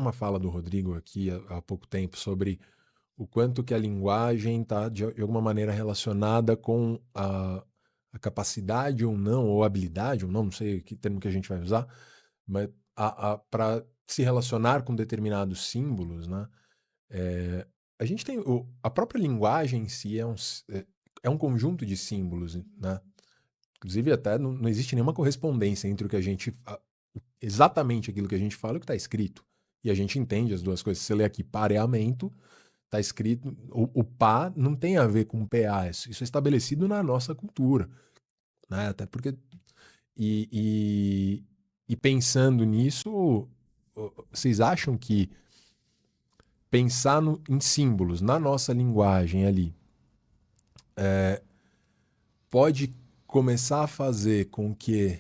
uma fala do Rodrigo aqui há pouco tempo sobre o quanto que a linguagem está, de alguma maneira, relacionada com a capacidade ou não, ou habilidade, ou não sei que termo que a gente vai usar, mas para se relacionar com determinados símbolos, né? É, a gente tem a própria linguagem em si é um conjunto de símbolos, né? Inclusive até não existe nenhuma correspondência entre o que a gente exatamente aquilo que a gente fala e o que está escrito. E a gente entende as duas coisas. Se você lê aqui pareamento, está escrito. O pá não tem a ver com PA. Isso é estabelecido na nossa cultura. Né? Até porque. E, e, e pensando nisso, vocês acham que pensar em símbolos na nossa linguagem ali pode começar a fazer com que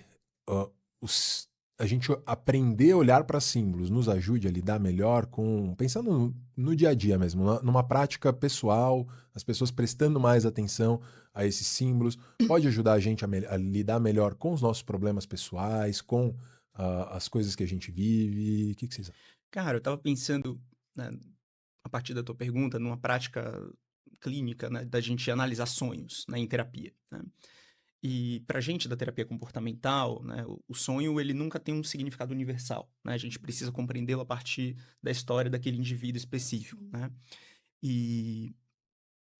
os, a gente aprender a olhar para símbolos nos ajude a lidar melhor com, pensando no dia a dia mesmo, numa prática pessoal, as pessoas prestando mais atenção a esses símbolos, pode ajudar a gente a lidar melhor com os nossos problemas pessoais, com as coisas que a gente vive. O que vocês acham? Cara, eu tava pensando, né, a partir da tua pergunta, numa prática clínica, né, da gente analisar sonhos, né, em terapia, né? E pra gente da terapia comportamental, né, o sonho ele nunca tem um significado universal, né? A gente precisa compreendê-lo a partir da história daquele indivíduo específico, né? E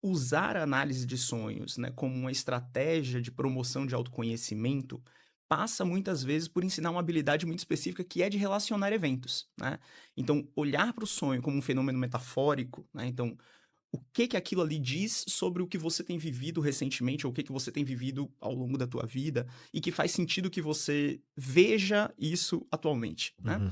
usar a análise de sonhos, né, como uma estratégia de promoção de autoconhecimento passa muitas vezes por ensinar uma habilidade muito específica que é de relacionar eventos, né? Então, olhar para o sonho como um fenômeno metafórico, né? Então, o que que aquilo ali diz sobre o que você tem vivido recentemente ou o que que você tem vivido ao longo da tua vida e que faz sentido que você veja isso atualmente, né? Uhum,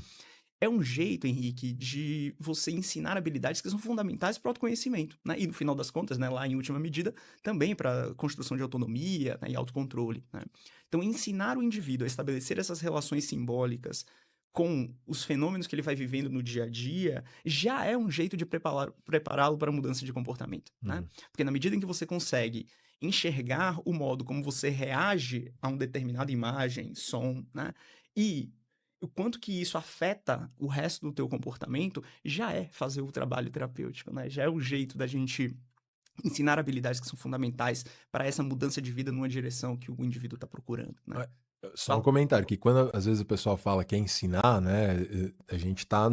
É um jeito, Henrique, de você ensinar habilidades que são fundamentais para o autoconhecimento, né? E no final das contas, né, lá em última medida, também para construção de autonomia, né, e autocontrole, né? Então, ensinar o indivíduo a estabelecer essas relações simbólicas com os fenômenos que ele vai vivendo no dia a dia já é um jeito de prepará-lo para a mudança de comportamento, né? uhum, Porque na medida em que você consegue enxergar o modo como você reage a uma determinada imagem, som, né? E o quanto que isso afeta o resto do teu comportamento, já é fazer o trabalho terapêutico, né? Já é o jeito da gente ensinar habilidades que são fundamentais para essa mudança de vida numa direção que o indivíduo está procurando, né? é, só um Fala. comentário, que quando às vezes o pessoal fala que é ensinar, né? A gente tá.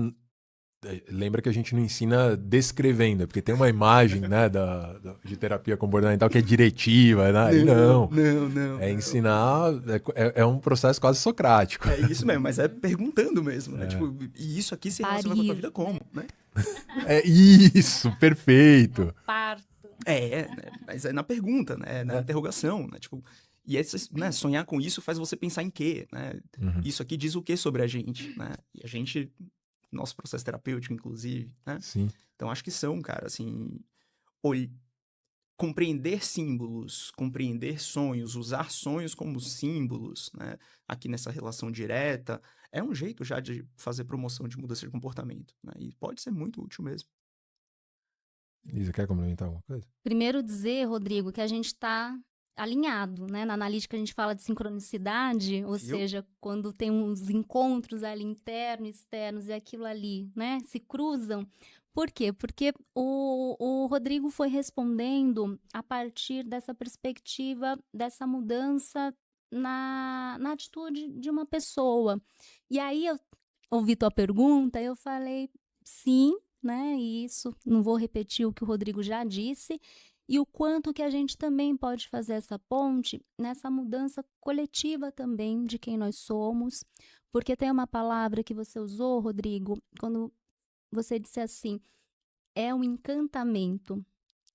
Lembra que a gente não ensina descrevendo, porque tem uma imagem, né, de terapia comportamental que é diretiva, né? E Não, não. não, não, É não. ensinar, é um processo quase socrático. É isso mesmo, mas é perguntando mesmo, né? Tipo, e isso aqui se relaciona com a tua vida Parir, né? como, né? É isso, perfeito. Parto. Né? Mas é na pergunta, né? É na É. interrogação, né? Tipo, e né, sonhar com isso faz você pensar em quê, né? Uhum, Isso aqui diz o que sobre a gente, né? E a gente, nosso processo terapêutico, inclusive, né? sim. Então, acho que são, cara, assim, ol- compreender símbolos, compreender sonhos, usar sonhos como símbolos, né? Aqui nessa relação direta, é um jeito já de fazer promoção de mudança de comportamento, né? E pode ser muito útil mesmo. Lisa, quer complementar alguma coisa? Primeiro dizer, Rodrigo, que a gente está alinhado, né? Na analítica a gente fala de sincronicidade, ou Viu? seja, quando tem uns encontros ali internos, externos e aquilo ali, né? Se cruzam. Por quê? Porque o Rodrigo foi respondendo a partir dessa perspectiva, dessa mudança na atitude de uma pessoa. E aí eu ouvi tua pergunta, eu falei sim, né? E isso, não vou repetir o que o Rodrigo já disse, e o quanto que a gente também pode fazer essa ponte nessa mudança coletiva também de quem nós somos, porque tem uma palavra que você usou, Rodrigo, quando você disse assim, é um encantamento,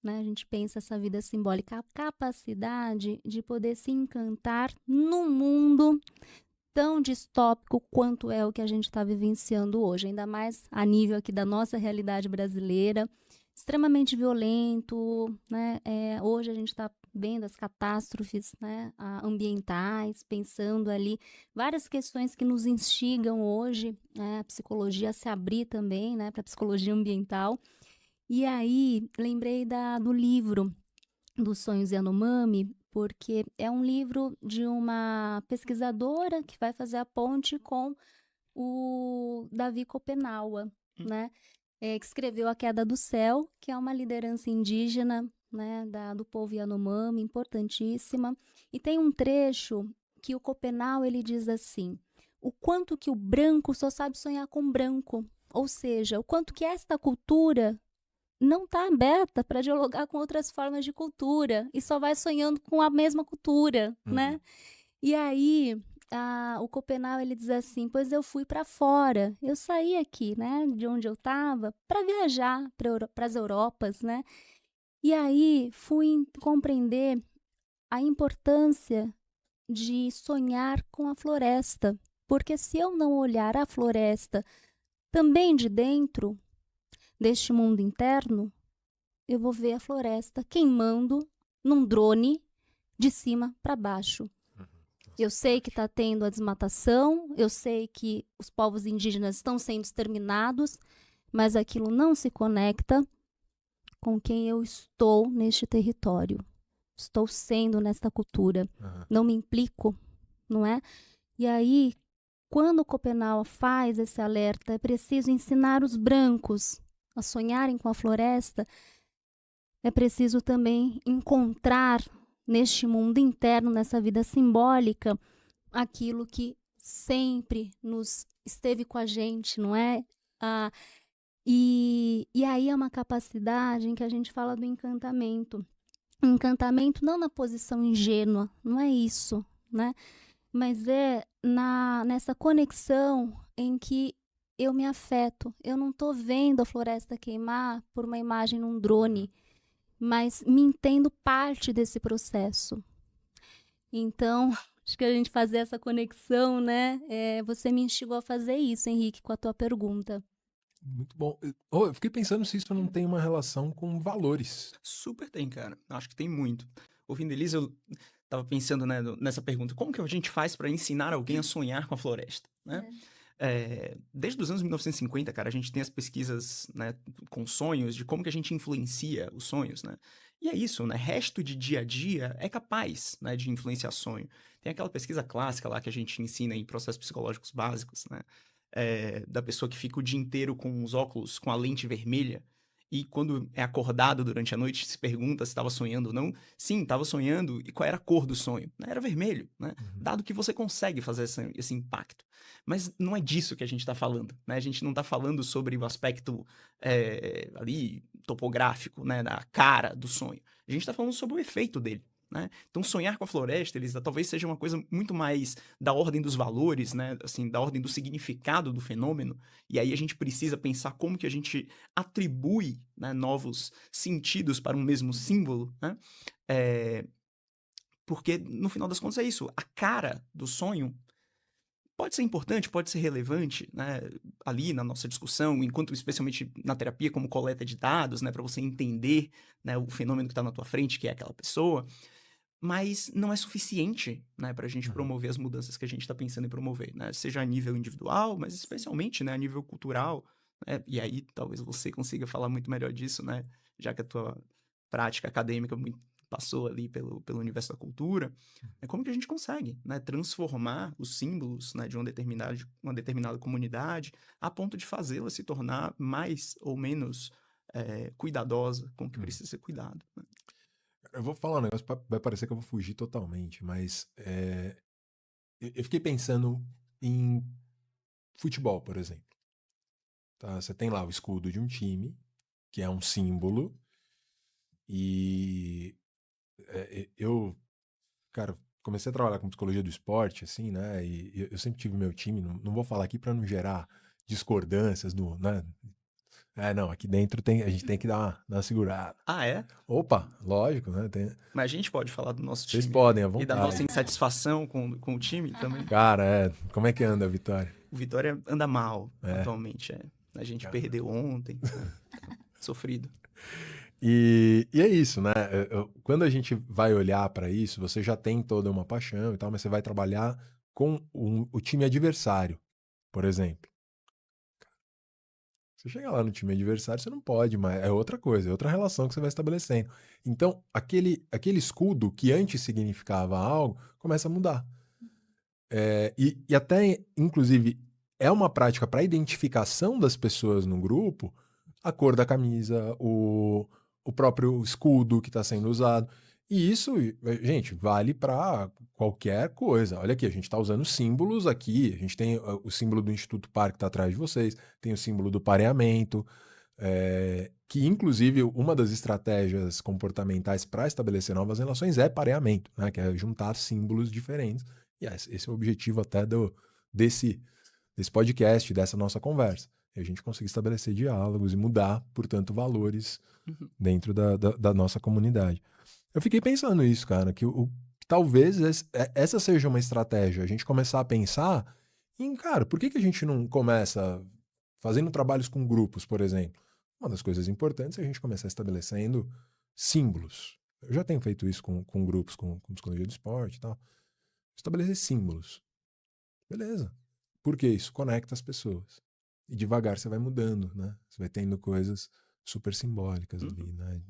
né? A gente pensa essa vida simbólica, a capacidade de poder se encantar no mundo tão distópico quanto é o que a gente está vivenciando hoje, ainda mais a nível aqui da nossa realidade brasileira, extremamente violento, né? Hoje a gente está vendo as catástrofes, né, ambientais, pensando ali várias questões que nos instigam hoje, né, a psicologia a se abrir também, né, para a psicologia ambiental. E aí lembrei do livro dos Sonhos Yanomami, porque é um livro de uma pesquisadora que vai fazer a ponte com o Davi Kopenawa, né? Que escreveu A Queda do Céu, que é uma liderança indígena, né, do povo Yanomami, importantíssima. E tem um trecho que o Copenau, ele diz assim: o quanto que o branco só sabe sonhar com branco, ou seja, o quanto que esta cultura não está aberta para dialogar com outras formas de cultura e só vai sonhando com a mesma cultura, né? E aí, o Copenau, ele diz assim: pois eu fui para fora, eu saí aqui, né, de onde eu estava, para viajar para as Europas, né? E aí fui compreender a importância de sonhar com a floresta, porque se eu não olhar a floresta também de dentro deste mundo interno, eu vou ver a floresta queimando num drone de cima para baixo. Eu sei que está tendo a desmatação, eu sei que os povos indígenas estão sendo exterminados, mas aquilo não se conecta com quem eu estou neste território. Estou sendo nesta cultura. Não me implico, não é? E aí, quando o Copenau faz esse alerta, é preciso ensinar os brancos a sonharem com a floresta, é preciso também encontrar neste mundo interno, nessa vida simbólica, aquilo que sempre nos esteve com a gente, não é? E aí é uma capacidade em que a gente fala do encantamento. Encantamento não na posição ingênua, não é isso, né? Mas é nessa conexão em que eu me afeto. Eu não estou vendo a floresta queimar por uma imagem num drone, mas me entendo parte desse processo. Então, acho que a gente fazer essa conexão, né? Você me instigou a fazer isso, Henrique, com a tua pergunta. Muito bom. Eu fiquei pensando se isso não tem uma relação com valores. Super tem, cara. Acho que tem muito. Ouvindo Elisa, eu tava pensando, né, nessa pergunta. Como que a gente faz para ensinar alguém a sonhar com a floresta, né? Desde os anos 1950, cara, a gente tem as pesquisas, né, com sonhos, de como que a gente influencia os sonhos, né? E é isso, né? Resto de dia a dia é capaz, né, de influenciar sonho. Tem aquela pesquisa clássica lá que a gente ensina em processos psicológicos básicos, né? Da pessoa que fica o dia inteiro com os óculos, com a lente vermelha, e quando é acordado durante a noite, se pergunta se estava sonhando ou não. Sim, estava sonhando. E qual era a cor do sonho? Era vermelho, né? Dado que você consegue fazer esse impacto. Mas não é disso que a gente está falando, né? A gente não está falando sobre o aspecto ali topográfico, né? Da cara do sonho. A gente está falando sobre o efeito dele. Né? Então, sonhar com a floresta, Elisa, talvez seja uma coisa muito mais da ordem dos valores, né? Assim, da ordem do significado do fenômeno. E aí a gente precisa pensar como que a gente atribui, né, novos sentidos para um mesmo símbolo, né? Porque, no final das contas, é isso. A cara do sonho pode ser importante, pode ser relevante, né, ali na nossa discussão, enquanto especialmente na terapia como coleta de dados, né, para você entender, né, o fenômeno que está na tua frente, que é aquela pessoa, mas não é suficiente, né, para a gente promover as mudanças que a gente está pensando em promover, né, seja a nível individual, mas especialmente, né, a nível cultural, né, e aí talvez você consiga falar muito melhor disso, né, já que a tua prática acadêmica passou ali pelo universo da cultura, como que a gente consegue, né, transformar os símbolos, né, de uma determinada comunidade a ponto de fazê-la se tornar mais ou menos cuidadosa com o que precisa ser cuidado. Né? Eu vou falar um negócio, vai parecer que eu vou fugir totalmente, mas eu fiquei pensando em futebol, por exemplo. Tá? Você tem lá o escudo de um time, que é um símbolo, e eu, cara, comecei a trabalhar com psicologia do esporte, assim, né? E eu sempre tive meu time, não vou falar aqui para não gerar discordâncias, né? Não, aqui dentro a gente tem que dar uma segurada. Ah, é? Opa, lógico, né? Mas a gente pode falar do nosso time. Vocês podem, à vontade. E da nossa insatisfação com o time também. Cara, como é que anda a Vitória? O Vitória anda mal atualmente. A gente perdeu ontem. Sofrido. E é isso, né? Quando a gente vai olhar para isso, você já tem toda uma paixão e tal, mas você vai trabalhar com o time adversário, por exemplo. Você chega lá no time adversário, você não pode, mas é outra coisa, é outra relação que você vai estabelecendo. Então, aquele escudo que antes significava algo, começa a mudar. E até, inclusive, é uma prática para identificação das pessoas no grupo, a cor da camisa, o próprio escudo que está sendo usado. E isso, gente, vale para qualquer coisa. Olha aqui, a gente está usando símbolos aqui. A gente tem o símbolo do Instituto Par que está atrás de vocês, tem o símbolo do pareamento, que inclusive uma das estratégias comportamentais para estabelecer novas relações é pareamento, né? Que é juntar símbolos diferentes. E esse é o objetivo até desse podcast, dessa nossa conversa. A gente conseguir estabelecer diálogos e mudar, portanto, valores dentro da nossa comunidade. Eu fiquei pensando isso, cara, que talvez essa seja uma estratégia, a gente começar a pensar em, cara, por que a gente não começa fazendo trabalhos com grupos, por exemplo? Uma das coisas importantes é a gente começar estabelecendo símbolos. Eu já tenho feito isso com grupos, com psicologia do esporte e tal. Estabelecer símbolos. Beleza. Porque isso conecta as pessoas. E devagar você vai mudando, né? Você vai tendo coisas super simbólicas ali, né?